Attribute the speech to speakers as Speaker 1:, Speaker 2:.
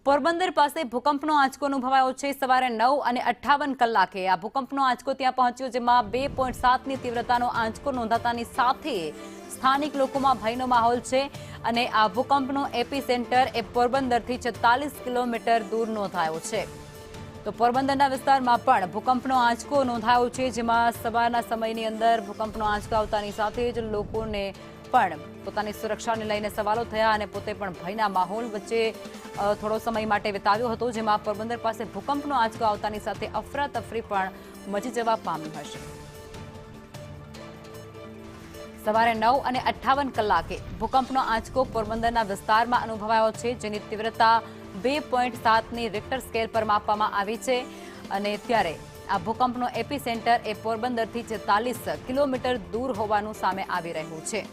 Speaker 1: પોરબંદર પાસે ભૂકંપનો આંચકો અનુભવાયો છે। સવારે 9:58 કલાકે આ ભૂકંપનો આંચકો ત્યાં પહોંચ્યો, જેમાં 2.7ની તીવ્રતાનો આંચકો નોંધાતાની સાથે સ્થાનિક લોકોમાં ભયનો માહોલ છે અને આ ભૂકંપનો એપિસેન્ટર એ પોરબંદરથી 46 કિલોમીટર દૂર નોંધાયો છે। તો પોરબંદરના વિસ્તારમાં પણ ભૂકંપનો આંચકો નોંધાયો છે, જેમાં સવારના સમયની અંદર ભૂકંપનો આંચકો આવતાની સાથે જ લોકોને પણ પોતાની સુરક્ષાને લઈને સવાલો થયા અને પોતે પણ ભયના માહોલ વચ્ચે થોડો સમય માટે વિતાવ્યો હતો, જેમાં પોરબંદર પાસે ભૂકંપનો આંચકો આવતાની સાથે અફરાતફરી પણ મચી જવા પામી હશે। સવારે 9:58 કલાકે ભૂકંપનો આંચકો પોરબંદરના વિસ્તારમાં અનુભવાયો છે, જેની તીવ્રતા 2.7ની રિક્ટર સ્કેલ પર માપવામાં આવી છે અને ત્યારે આ ભૂકંપનો એપિસેન્ટર એ પોરબંદરથી 46 કિલોમીટર દૂર હોવાનું સામે આવી રહ્યું છે।